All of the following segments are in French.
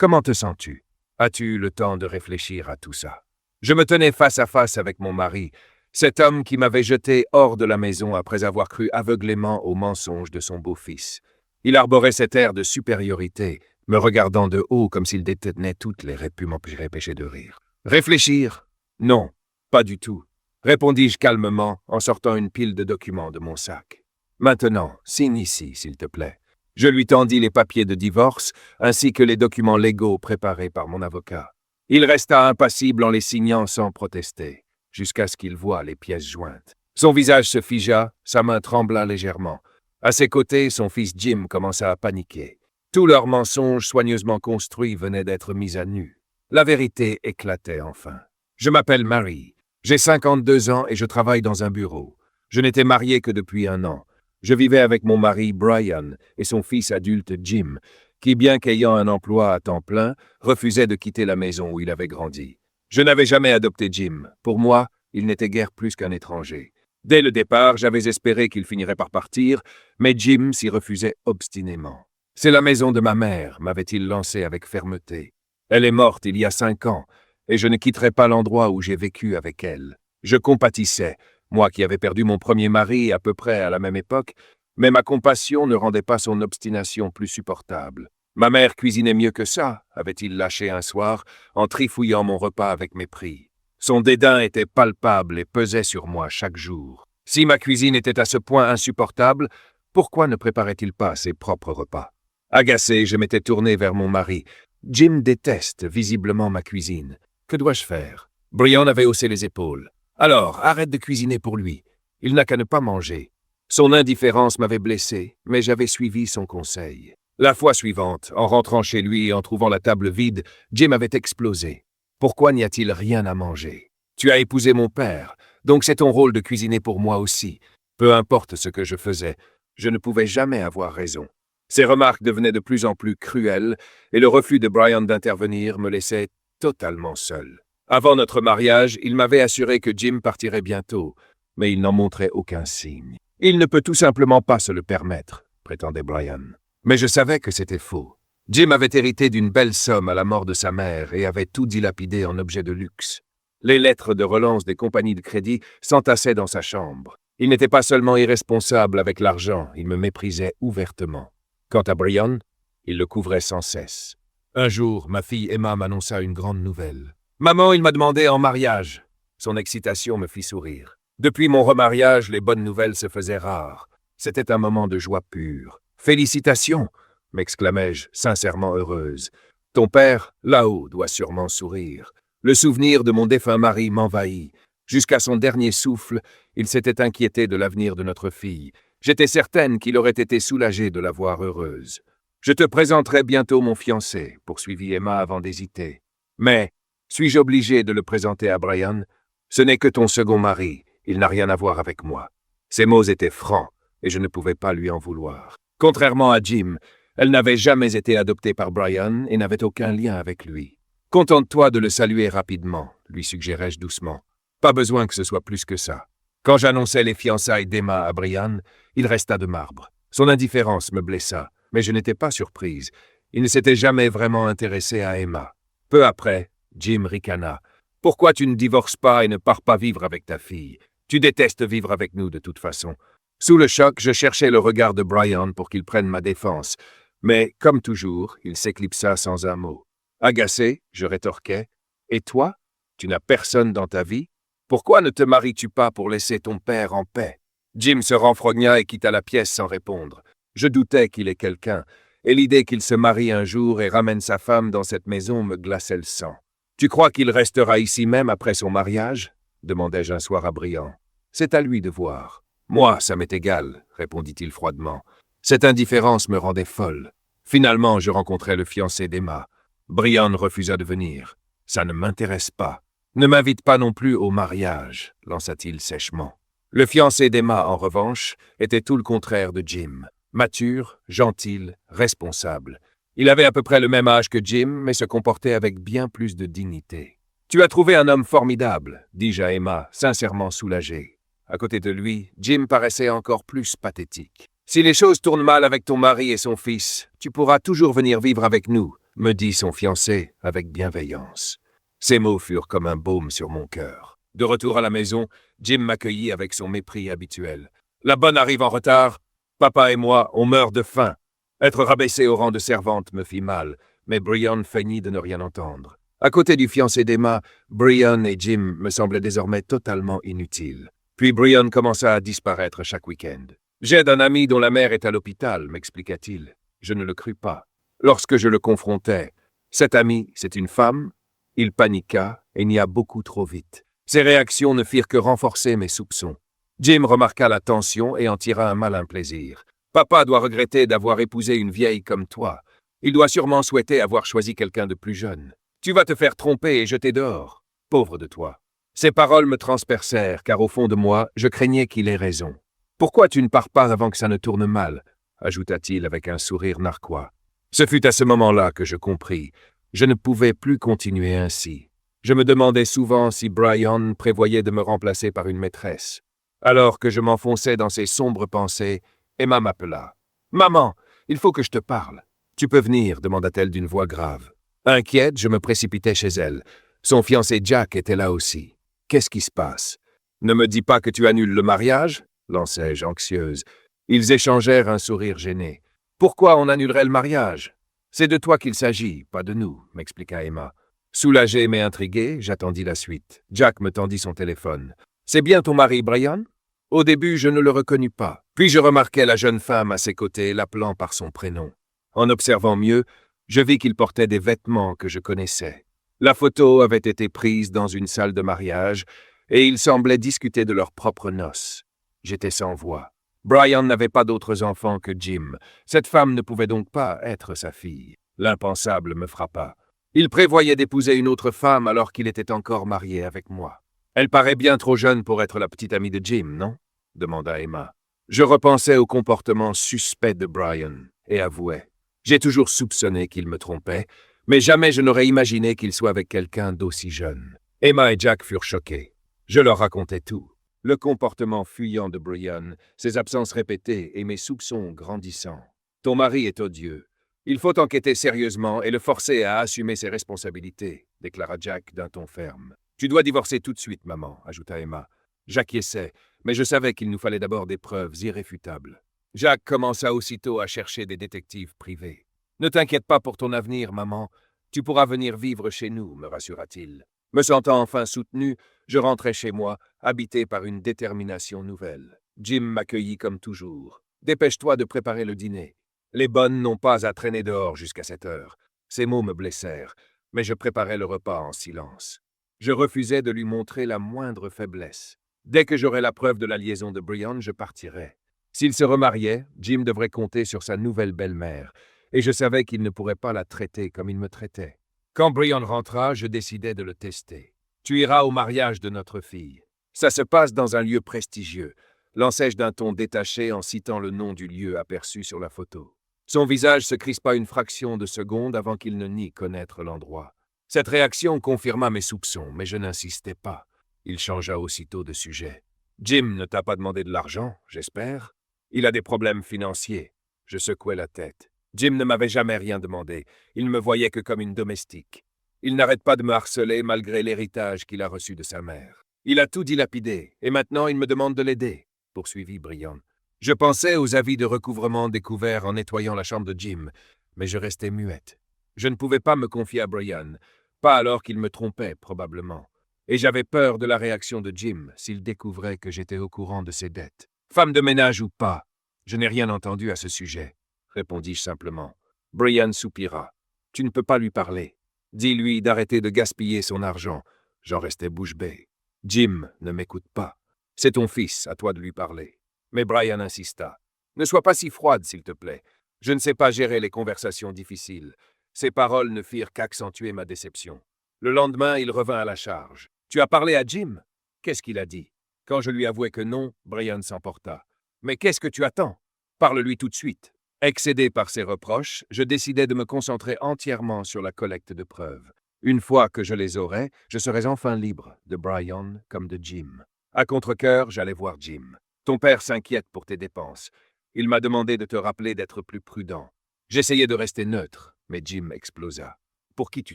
Comment te sens-tu? As-tu eu le temps de réfléchir à tout ça? Je me tenais face à face avec mon mari, cet homme qui m'avait jeté hors de la maison après avoir cru aveuglément aux mensonges de son beau-fils. Il arborait cet air de supériorité, me regardant de haut comme s'il détenait toutes les m'empêcher de rire. Réfléchir? Non, pas du tout, répondis-je calmement en sortant une pile de documents de mon sac. Maintenant, signe ici, s'il te plaît. Je lui tendis les papiers de divorce ainsi que les documents légaux préparés par mon avocat. Il resta impassible en les signant sans protester, jusqu'à ce qu'il voie les pièces jointes. Son visage se figea, sa main trembla légèrement. À ses côtés, son fils Jim commença à paniquer. Tous leurs mensonges soigneusement construits venaient d'être mis à nu. La vérité éclatait enfin. Je m'appelle Mary. J'ai 52 ans et je travaille dans un bureau. Je n'étais marié que depuis 1 an. Je vivais avec mon mari Brian et son fils adulte Jim, qui, bien qu'ayant un emploi à temps plein, refusait de quitter la maison où il avait grandi. Je n'avais jamais adopté Jim. Pour moi, il n'était guère plus qu'un étranger. Dès le départ, j'avais espéré qu'il finirait par partir, mais Jim s'y refusait obstinément. « C'est la maison de ma mère », m'avait-il lancé avec fermeté. « Elle est morte il y a 5 ans, et je ne quitterai pas l'endroit où j'ai vécu avec elle. » Je compatissais, moi qui avais perdu mon premier mari à peu près à la même époque, mais ma compassion ne rendait pas son obstination plus supportable. Ma mère cuisinait mieux que ça, avait-il lâché un soir, en trifouillant mon repas avec mépris. Son dédain était palpable et pesait sur moi chaque jour. Si ma cuisine était à ce point insupportable, pourquoi ne préparait-il pas ses propres repas? Agacé, je m'étais tourné vers mon mari. Jim déteste visiblement ma cuisine. Que dois-je faire? Brian avait haussé les épaules. Alors, arrête de cuisiner pour lui. Il n'a qu'à ne pas manger. Son indifférence m'avait blessé, mais j'avais suivi son conseil. La fois suivante, en rentrant chez lui et en trouvant la table vide, Jim avait explosé. Pourquoi n'y a-t-il rien à manger? Tu as épousé mon père, donc c'est ton rôle de cuisiner pour moi aussi. Peu importe ce que je faisais, je ne pouvais jamais avoir raison. Ses remarques devenaient de plus en plus cruelles, et le refus de Brian d'intervenir me laissait totalement seul. Avant notre mariage, il m'avait assuré que Jim partirait bientôt, mais il n'en montrait aucun signe. Il ne peut tout simplement pas se le permettre, prétendait Brian. Mais je savais que c'était faux. Jim avait hérité d'une belle somme à la mort de sa mère et avait tout dilapidé en objets de luxe. Les lettres de relance des compagnies de crédit s'entassaient dans sa chambre. Il n'était pas seulement irresponsable avec l'argent, il me méprisait ouvertement. Quant à Brian, il le couvrait sans cesse. Un jour, ma fille Emma m'annonça une grande nouvelle. « Maman, il m'a demandé en mariage. » Son excitation me fit sourire. Depuis mon remariage, les bonnes nouvelles se faisaient rares. C'était un moment de joie pure. « Félicitations !» m'exclamai-je, sincèrement heureuse. « Ton père, là-haut, doit sûrement sourire. » Le souvenir de mon défunt mari m'envahit. Jusqu'à son dernier souffle, il s'était inquiété de l'avenir de notre fille. J'étais certaine qu'il aurait été soulagé de la voir heureuse. « Je te présenterai bientôt mon fiancé, » poursuivit Emma avant d'hésiter. « Mais, suis-je obligé de le présenter à Brian? Ce n'est que ton second mari, il n'a rien à voir avec moi. » Ces mots étaient francs, et je ne pouvais pas lui en vouloir. Contrairement à Jim, elle n'avait jamais été adoptée par Brian et n'avait aucun lien avec lui. « Contente-toi de le saluer rapidement, » lui suggérai-je doucement. Pas besoin que ce soit plus que ça. Quand j'annonçai les fiançailles d'Emma à Brian, il resta de marbre. Son indifférence me blessa, mais je n'étais pas surprise. Il ne s'était jamais vraiment intéressé à Emma. Peu après, Jim ricana. « Pourquoi tu ne divorces pas et ne pars pas vivre avec ta fille? Tu détestes vivre avec nous de toute façon. » Sous le choc, je cherchais le regard de Brian pour qu'il prenne ma défense. Mais, comme toujours, il s'éclipsa sans un mot. Agacé, je rétorquai. « Et toi? Tu n'as personne dans ta vie? Pourquoi ne te maries-tu pas pour laisser ton père en paix? » Jim se renfrogna et quitta la pièce sans répondre. Je doutais qu'il ait quelqu'un, et l'idée qu'il se marie un jour et ramène sa femme dans cette maison me glaçait le sang. « Tu crois qu'il restera ici même après son mariage? » demandai-je un soir à Brian. « C'est à lui de voir. »« Moi, ça m'est égal, » répondit-il froidement. Cette indifférence me rendait folle. Finalement, je rencontrai le fiancé d'Emma. Brian refusa de venir. « Ça ne m'intéresse pas. »« Ne m'invite pas non plus au mariage, » lança-t-il sèchement. Le fiancé d'Emma, en revanche, était tout le contraire de Jim. Mature, gentil, responsable. Il avait à peu près le même âge que Jim, mais se comportait avec bien plus de dignité. « Tu as trouvé un homme formidable, » dis-je à Emma, sincèrement soulagée. À côté de lui, Jim paraissait encore plus pathétique. « Si les choses tournent mal avec ton mari et son fils, tu pourras toujours venir vivre avec nous, » me dit son fiancé avec bienveillance. Ces mots furent comme un baume sur mon cœur. De retour à la maison, Jim m'accueillit avec son mépris habituel. La bonne arrive en retard. Papa et moi, on meurt de faim. Être rabaissé au rang de servante me fit mal, mais Brian feignit de ne rien entendre. À côté du fiancé d'Emma, Brian et Jim me semblaient désormais totalement inutiles. Puis Brian commença à disparaître chaque week-end. J'aide un ami dont la mère est à l'hôpital, m'expliqua-t-il. Je ne le crus pas. Lorsque je le confrontai, cet ami, c'est une femme. Il paniqua et nia beaucoup trop vite. Ses réactions ne firent que renforcer mes soupçons. Jim remarqua la tension et en tira un malin plaisir. Papa doit regretter d'avoir épousé une vieille comme toi. Il doit sûrement souhaiter avoir choisi quelqu'un de plus jeune. Tu vas te faire tromper et jeter dehors. Pauvre de toi. Ces paroles me transpercèrent, car au fond de moi, je craignais qu'il ait raison. Pourquoi tu ne pars pas avant que ça ne tourne mal, ajouta-t-il avec un sourire narquois. Ce fut à ce moment-là que je compris. Je ne pouvais plus continuer ainsi. Je me demandais souvent si Brian prévoyait de me remplacer par une maîtresse. Alors que je m'enfonçais dans ces sombres pensées, Emma m'appela. « Maman, il faut que je te parle. »« Tu peux venir » demanda-t-elle d'une voix grave. Inquiète, je me précipitai chez elle. Son fiancé Jack était là aussi. « Qu'est-ce qui se passe ?»« Ne me dis pas que tu annules le mariage ?» lançai-je anxieuse. Ils échangèrent un sourire gêné. « Pourquoi on annulerait le mariage ?»« C'est de toi qu'il s'agit, pas de nous » m'expliqua Emma. Soulagé mais intrigué, j'attendis la suite. Jack me tendit son téléphone. « C'est bien ton mari, Brian ?» Au début, je ne le reconnus pas. Puis je remarquai la jeune femme à ses côtés, l'appelant par son prénom. En observant mieux, je vis qu'il portait des vêtements que je connaissais. La photo avait été prise dans une salle de mariage, et ils semblaient discuter de leurs propres noces. J'étais sans voix. Brian n'avait pas d'autres enfants que Jim. Cette femme ne pouvait donc pas être sa fille. L'impensable me frappa. Il prévoyait d'épouser une autre femme alors qu'il était encore marié avec moi. Elle paraît bien trop jeune pour être la petite amie de Jim, non ? Demanda Emma. Je repensais au comportement suspect de Brian et avouai. J'ai toujours soupçonné qu'il me trompait, mais jamais je n'aurais imaginé qu'il soit avec quelqu'un d'aussi jeune. Emma et Jack furent choqués. Je leur racontais tout. Le comportement fuyant de Brian, ses absences répétées et mes soupçons grandissants. Ton mari est odieux. Il faut enquêter sérieusement et le forcer à assumer ses responsabilités, déclara Jack d'un ton ferme. Tu dois divorcer tout de suite, maman, ajouta Emma. J'acquiesçai, mais je savais qu'il nous fallait d'abord des preuves irréfutables. Jack commença aussitôt à chercher des détectives privés. Ne t'inquiète pas pour ton avenir, maman. Tu pourras venir vivre chez nous, me rassura-t-il. Me sentant enfin soutenu, je rentrai chez moi, habité par une détermination nouvelle. Jim m'accueillit comme toujours. Dépêche-toi de préparer le dîner. Les bonnes n'ont pas à traîner dehors jusqu'à cette heure. Ces mots me blessèrent, mais je préparais le repas en silence. Je refusais de lui montrer la moindre faiblesse. Dès que j'aurais la preuve de la liaison de Brian, je partirais. S'il se remariait, Jim devrait compter sur sa nouvelle belle-mère, et je savais qu'il ne pourrait pas la traiter comme il me traitait. Quand Brian rentra, je décidai de le tester. « Tu iras au mariage de notre fille. Ça se passe dans un lieu prestigieux », lançai-je d'un ton détaché en citant le nom du lieu aperçu sur la photo. Son visage se crispa une fraction de seconde avant qu'il ne nie connaître l'endroit. Cette réaction confirma mes soupçons, mais je n'insistai pas. Il changea aussitôt de sujet. « Jim ne t'a pas demandé de l'argent, j'espère ? Il a des problèmes financiers. » Je secouai la tête. Jim ne m'avait jamais rien demandé. Il ne me voyait que comme une domestique. Il n'arrête pas de me harceler malgré l'héritage qu'il a reçu de sa mère. Il a tout dilapidé, et maintenant il me demande de l'aider, poursuivit Brian. Je pensais aux avis de recouvrement découverts en nettoyant la chambre de Jim, mais je restais muette. Je ne pouvais pas me confier à Brian, pas alors qu'il me trompait, probablement. Et j'avais peur de la réaction de Jim s'il découvrait que j'étais au courant de ses dettes. Femme de ménage ou pas, je n'ai rien entendu à ce sujet, répondis-je simplement. Brian soupira. Tu ne peux pas lui parler. Dis-lui d'arrêter de gaspiller son argent. J'en restais bouche bée. Jim ne m'écoute pas. C'est ton fils, à toi de lui parler. Mais Brian insista. Ne sois pas si froide, s'il te plaît. Je ne sais pas gérer les conversations difficiles. Ces paroles ne firent qu'accentuer ma déception. Le lendemain, il revint à la charge. Tu as parlé à Jim ? Qu'est-ce qu'il a dit ? Quand je lui avouai que non, Brian s'emporta. Mais qu'est-ce que tu attends ? Parle-lui tout de suite. Excédé par ses reproches, je décidai de me concentrer entièrement sur la collecte de preuves. Une fois que je les aurais, je serais enfin libre, de Brian comme de Jim. À contre-cœur, j'allais voir Jim. Ton père s'inquiète pour tes dépenses. Il m'a demandé de te rappeler d'être plus prudent. J'essayais de rester neutre, mais Jim explosa. Pour qui tu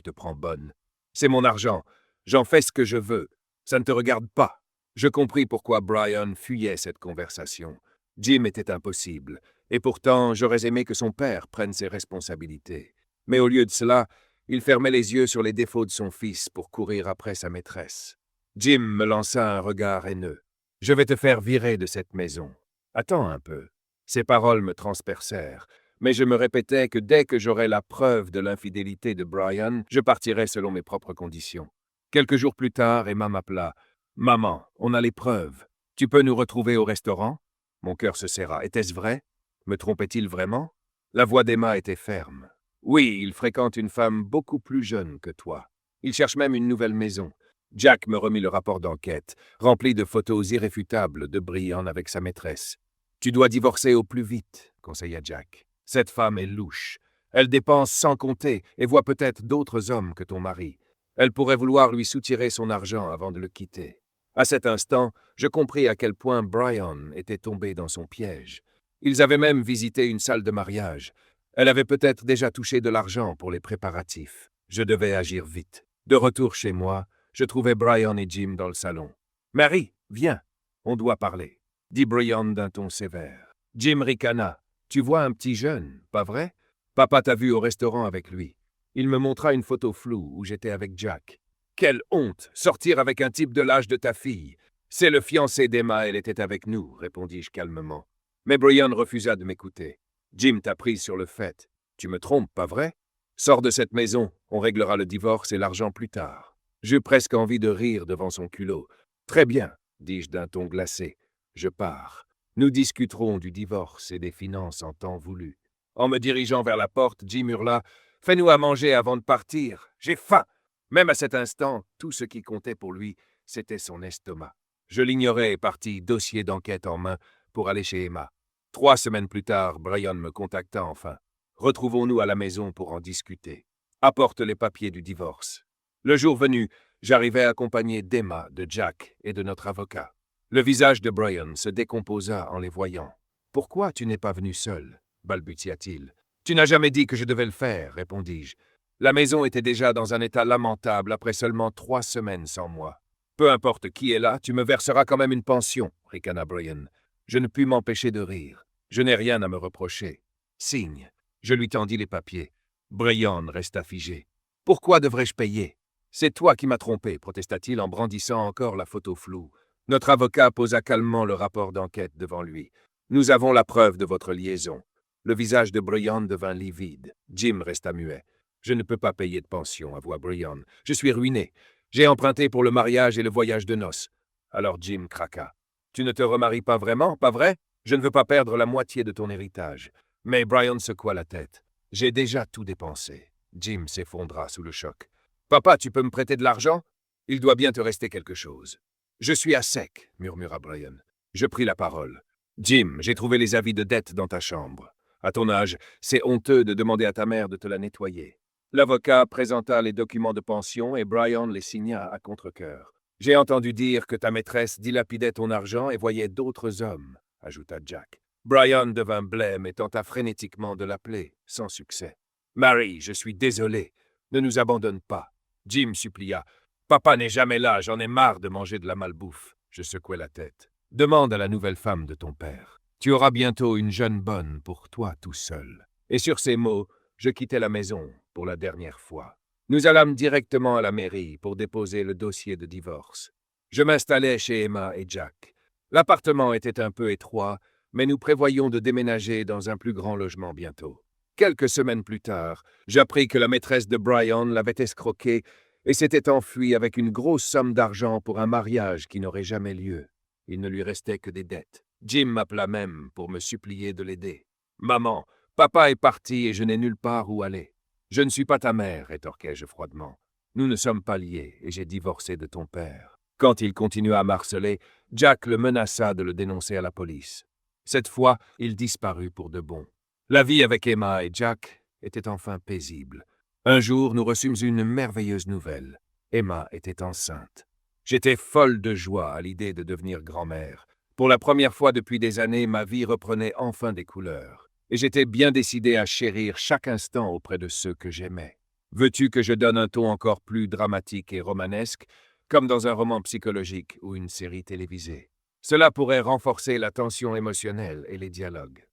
te prends bonne? C'est mon argent. J'en fais ce que je veux. Ça ne te regarde pas. Je compris pourquoi Brian fuyait cette conversation. Jim était impossible, et pourtant j'aurais aimé que son père prenne ses responsabilités. Mais au lieu de cela, il fermait les yeux sur les défauts de son fils pour courir après sa maîtresse. Jim me lança un regard haineux. « Je vais te faire virer de cette maison. » Attends un peu. Ces paroles me transpercèrent, mais je me répétais que dès que j'aurais la preuve de l'infidélité de Brian, je partirais selon mes propres conditions. Quelques jours plus tard, Emma m'appela. « Maman, on a les preuves. Tu peux nous retrouver au restaurant ?» Mon cœur se serra. Était-ce vrai? Me trompait-il vraiment? La voix d'Emma était ferme. « Oui, il fréquente une femme beaucoup plus jeune que toi. Il cherche même une nouvelle maison. » Jack me remit le rapport d'enquête, rempli de photos irréfutables de Brian avec sa maîtresse. « Tu dois divorcer au plus vite, » conseilla Jack. « Cette femme est louche. Elle dépense sans compter et voit peut-être d'autres hommes que ton mari. Elle pourrait vouloir lui soutirer son argent avant de le quitter. » À cet instant, je compris à quel point Brian était tombé dans son piège. Ils avaient même visité une salle de mariage. Elle avait peut-être déjà touché de l'argent pour les préparatifs. Je devais agir vite. De retour chez moi, je trouvais Brian et Jim dans le salon. « Mary, viens, on doit parler, » dit Brian d'un ton sévère. Jim ricana. « Tu vois un petit jeune, pas vrai? Papa t'a vu au restaurant avec lui. » Il me montra une photo floue où j'étais avec Jack. « Quelle honte, sortir avec un type de l'âge de ta fille. »« C'est le fiancé d'Emma, elle était avec nous, » répondis-je calmement. Mais Brian refusa de m'écouter. « Jim t'a prise sur le fait. Tu me trompes, pas vrai? Sors de cette maison, on réglera le divorce et l'argent plus tard. » J'eus presque envie de rire devant son culot. « Très bien, » dis-je d'un ton glacé. « Je pars. Nous discuterons du divorce et des finances en temps voulu. » En me dirigeant vers la porte, Jim hurla « Fais-nous à manger avant de partir. J'ai faim !» Même à cet instant, tout ce qui comptait pour lui, c'était son estomac. Je l'ignorais et partis, dossier d'enquête en main, pour aller chez Emma. 3 semaines plus tard, Brian me contacta enfin. « Retrouvons-nous à la maison pour en discuter. Apporte les papiers du divorce. » Le jour venu, j'arrivai accompagné d'Emma, de Jack et de notre avocat. Le visage de Brian se décomposa en les voyant. « Pourquoi tu n'es pas venu seul ?» balbutia-t-il. « Tu n'as jamais dit que je devais le faire, » répondis-je. La maison était déjà dans un état lamentable après seulement 3 semaines sans moi. « Peu importe qui est là, tu me verseras quand même une pension, » ricana Brian. Je ne pus m'empêcher de rire. Je n'ai rien à me reprocher. Signe. Je lui tendis les papiers. Brian resta figé. « Pourquoi devrais-je payer ? » « C'est toi qui m'as trompé, » protesta-t-il en brandissant encore la photo floue. Notre avocat posa calmement le rapport d'enquête devant lui. « Nous avons la preuve de votre liaison. » Le visage de Brian devint livide. Jim resta muet. « Je ne peux pas payer de pension, » avoua Brian. « Je suis ruiné. J'ai emprunté pour le mariage et le voyage de noces. » Alors Jim craqua. « Tu ne te remaries pas vraiment, pas vrai? Je ne veux pas perdre la moitié de ton héritage. » Mais Brian secoua la tête. « J'ai déjà tout dépensé. » Jim s'effondra sous le choc. « Papa, tu peux me prêter de l'argent? Il doit bien te rester quelque chose. »« Je suis à sec, » murmura Brian. Je pris la parole. « Jim, j'ai trouvé les avis de dette dans ta chambre. À ton âge, c'est honteux de demander à ta mère de te la nettoyer. » L'avocat présenta les documents de pension et Brian les signa à contre-cœur. « J'ai entendu dire que ta maîtresse dilapidait ton argent et voyait d'autres hommes, » ajouta Jack. Brian devint blême et tenta frénétiquement de l'appeler, sans succès. « Mary, je suis désolé. Ne nous abandonne pas. » Jim supplia. « Papa n'est jamais là, j'en ai marre de manger de la malbouffe. » Je secouai la tête. « Demande à la nouvelle femme de ton père. Tu auras bientôt une jeune bonne pour toi tout seul. » Et sur ces mots, je quittai la maison pour la dernière fois. Nous allâmes directement à la mairie pour déposer le dossier de divorce. Je m'installai chez Emma et Jack. L'appartement était un peu étroit, mais nous prévoyions de déménager dans un plus grand logement bientôt. Quelques semaines plus tard, j'appris que la maîtresse de Brian l'avait escroqué et s'était enfuie avec une grosse somme d'argent pour un mariage qui n'aurait jamais lieu. Il ne lui restait que des dettes. Jim m'appela même pour me supplier de l'aider. « Maman, papa est parti et je n'ai nulle part où aller. »« Je ne suis pas ta mère, » rétorquai-je froidement. « Nous ne sommes pas liés et j'ai divorcé de ton père. » Quand il continua à m'harceler, Jack le menaça de le dénoncer à la police. Cette fois, il disparut pour de bon. La vie avec Emma et Jack était enfin paisible. Un jour, nous reçûmes une merveilleuse nouvelle. Emma était enceinte. J'étais folle de joie à l'idée de devenir grand-mère. Pour la première fois depuis des années, ma vie reprenait enfin des couleurs. et j'étais bien décidé à chérir chaque instant auprès de ceux que j'aimais. Veux-tu que je donne un ton encore plus dramatique et romanesque, comme dans un roman psychologique ou une série télévisée? Cela pourrait renforcer la tension émotionnelle et les dialogues.